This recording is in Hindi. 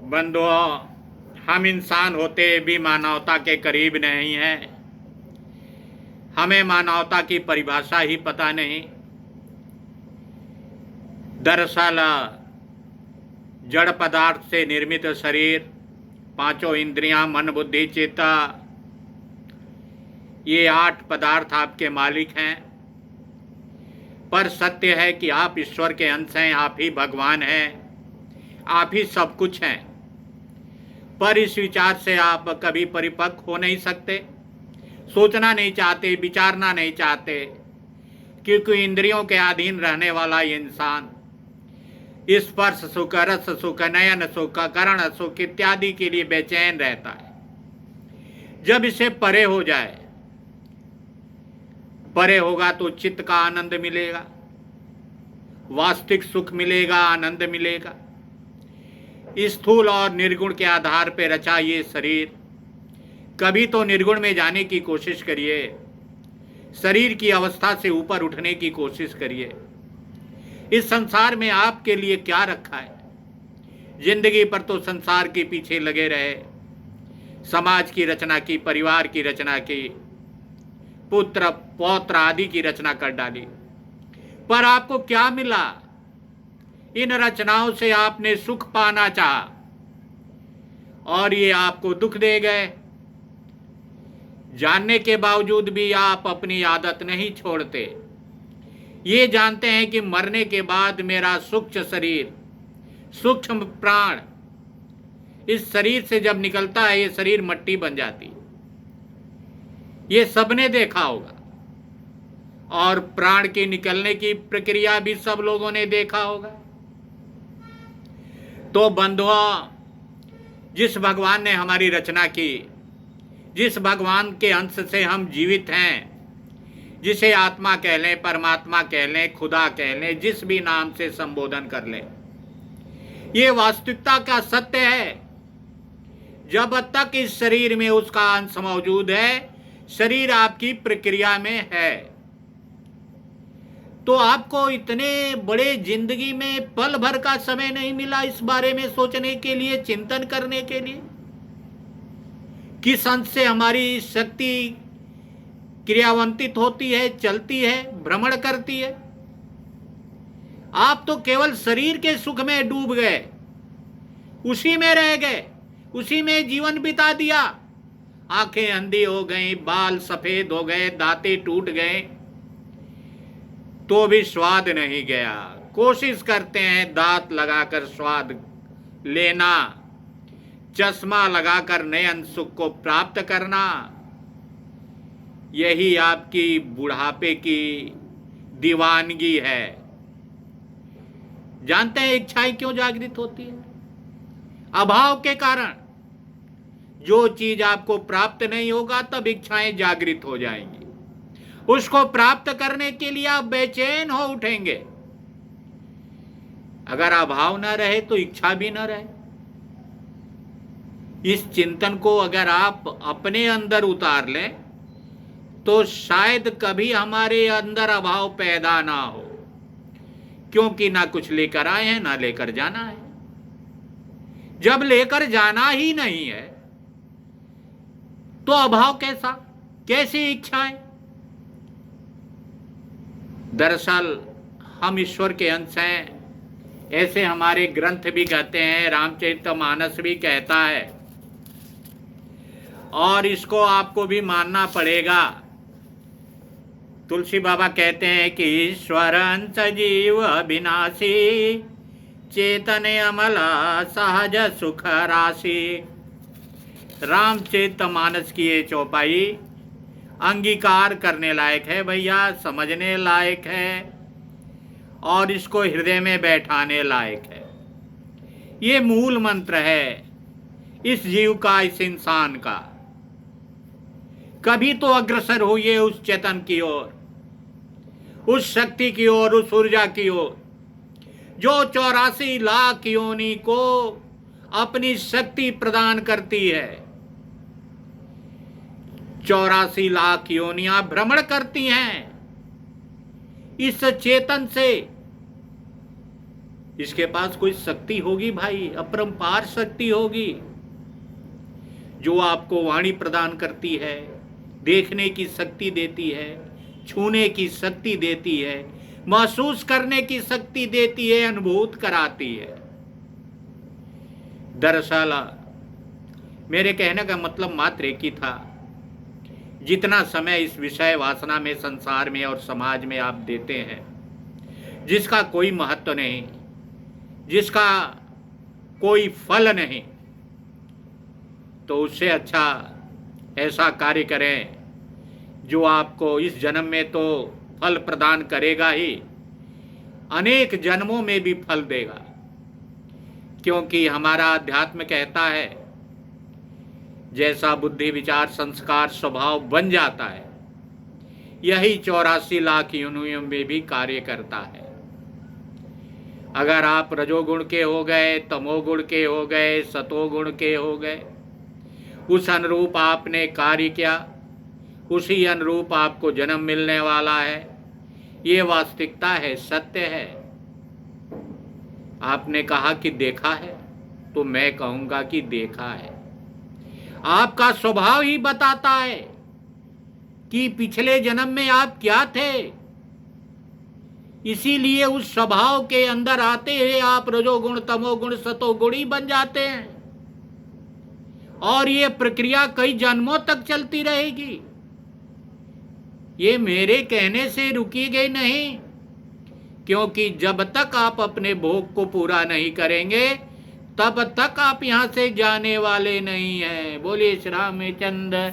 बंधुओं, हम इंसान होते भी मानवता के करीब नहीं हैं। हमें मानवता की परिभाषा ही पता नहीं। दरअसल जड़ पदार्थ से निर्मित शरीर, पांचों इंद्रियां, मन, बुद्धि, चित्त, ये 8 पदार्थ आपके मालिक हैं। पर सत्य है कि आप ईश्वर के अंश हैं, आप ही भगवान हैं, आप ही सब कुछ हैं। पर इस विचार से आप कभी परिपक्व हो नहीं सकते, सोचना नहीं चाहते, विचारना नहीं चाहते, क्योंकि इंद्रियों के अधीन रहने वाला ये इंसान स्पर्श सुख, रस सुख, नयन सुख, करण सुख इत्यादि के लिए बेचैन रहता है। जब इसे परे हो जाए, परे होगा तो चित्त का आनंद मिलेगा, वास्तविक सुख मिलेगा, आनंद मिलेगा। स्थूल और निर्गुण के आधार पर रचा ये शरीर, कभी तो निर्गुण में जाने की कोशिश करिए, शरीर की अवस्था से ऊपर उठने की कोशिश करिए। इस संसार में आपके लिए क्या रखा है? जिंदगी पर तो संसार के पीछे लगे रहे, समाज की रचना की, परिवार की रचना की, पुत्र पौत्र आदि की रचना कर डाली। पर आपको क्या मिला? इन रचनाओं से आपने सुख पाना चाहा और ये आपको दुख दे गए। जानने के बावजूद भी आप अपनी आदत नहीं छोड़ते। ये जानते हैं कि मरने के बाद मेरा सूक्ष्म शरीर, सूक्ष्म प्राण इस शरीर से जब निकलता है, ये शरीर मट्टी बन जाती। ये सबने देखा होगा और प्राण के निकलने की प्रक्रिया भी सब लोगों ने देखा होगा। तो बंधुओं, जिस भगवान ने हमारी रचना की, जिस भगवान के अंश से हम जीवित हैं, जिसे आत्मा कह लें, परमात्मा कह लें, खुदा कह लें, जिस भी नाम से संबोधन कर लें, ये वास्तविकता का सत्य है। जब तक इस शरीर में उसका अंश मौजूद है, शरीर आपकी प्रक्रिया में है, तो आपको इतने बड़े जिंदगी में पल भर का समय नहीं मिला इस बारे में सोचने के लिए, चिंतन करने के लिए, किस अंश से हमारी शक्ति क्रियावंतित होती है, चलती है, भ्रमण करती है। आप तो केवल शरीर के सुख में डूब गए, उसी में रह गए, उसी में जीवन बिता दिया। आंखें अंधी हो गई, बाल सफेद हो गए, दांतें टूट गए, तो भी स्वाद नहीं गया। कोशिश करते हैं दांत लगाकर स्वाद लेना, चश्मा लगाकर नयन सुख को प्राप्त करना। यही आपकी बुढ़ापे की दीवानगी है। जानते हैं इच्छाएं क्यों जागृत होती है? अभाव के कारण। जो चीज आपको प्राप्त नहीं होगा तब इच्छाएं जागृत हो जाएंगी। उसको प्राप्त करने के लिए आप बेचैन हो उठेंगे। अगर अभाव न रहे तो इच्छा भी न रहे। इस चिंतन को अगर आप अपने अंदर उतार लें तो शायद कभी हमारे अंदर अभाव पैदा ना हो, क्योंकि ना कुछ लेकर आए हैं, ना लेकर जाना है। जब लेकर जाना ही नहीं है तो अभाव कैसा, कैसी इच्छाएं? दरअसल हम ईश्वर के अंश हैं, ऐसे हमारे ग्रंथ भी कहते हैं, रामचरितमानस भी कहता है, और इसको आपको भी मानना पड़ेगा। तुलसी बाबा कहते हैं कि ईश्वर अंश जीव अविनाशी, चेतन अमला सहज सुख राशि। रामचरितमानस की ये चौपाई अंगीकार करने लायक है भैया, समझने लायक है और इसको हृदय में बैठाने लायक है। ये मूल मंत्र है इस जीव का, इस इंसान का। कभी तो अग्रसर होइए उस चेतन की ओर, उस शक्ति की ओर, उस ऊर्जा की ओर जो 84 लाख योनि को अपनी शक्ति प्रदान करती है। 84 लाख योनियां भ्रमण करती हैं इस चेतन से, इसके पास कोई शक्ति होगी भाई, अपरंपार शक्ति होगी, जो आपको वाणी प्रदान करती है, देखने की शक्ति देती है, छूने की शक्ति देती है, महसूस करने की शक्ति देती है, अनुभूत कराती है। दरअसल मेरे कहने का मतलब मात्र एक ही था, जितना समय इस विषय वासना में, संसार में और समाज में आप देते हैं, जिसका कोई महत्व नहीं, जिसका कोई फल नहीं, तो उससे अच्छा ऐसा कार्य करें जो आपको इस जन्म में तो फल प्रदान करेगा ही, अनेक जन्मों में भी फल देगा। क्योंकि हमारा अध्यात्म कहता है, जैसा बुद्धि, विचार, संस्कार, स्वभाव बन जाता है, यही 84 लाख योनियों में भी कार्य करता है। अगर आप रजोगुण के हो गए, तमोगुण के हो गए, सतोगुण के हो गए, उस अनुरूप आपने कार्य किया, उसी अनुरूप आपको जन्म मिलने वाला है। ये वास्तविकता है, सत्य है। आपने कहा कि देखा है, तो मैं कहूँगा कि देखा है। आपका स्वभाव ही बताता है कि पिछले जन्म में आप क्या थे। इसीलिए उस स्वभाव के अंदर आते ही आप रजोगुण, तमोगुण, सतोगुण ही बन जाते हैं, और ये प्रक्रिया कई जन्मों तक चलती रहेगी। ये मेरे कहने से रुकी गई नहीं, क्योंकि जब तक आप अपने भोग को पूरा नहीं करेंगे, तब तक आप यहां से जाने वाले नहीं हैं। बोलिए श्री रामचंद्र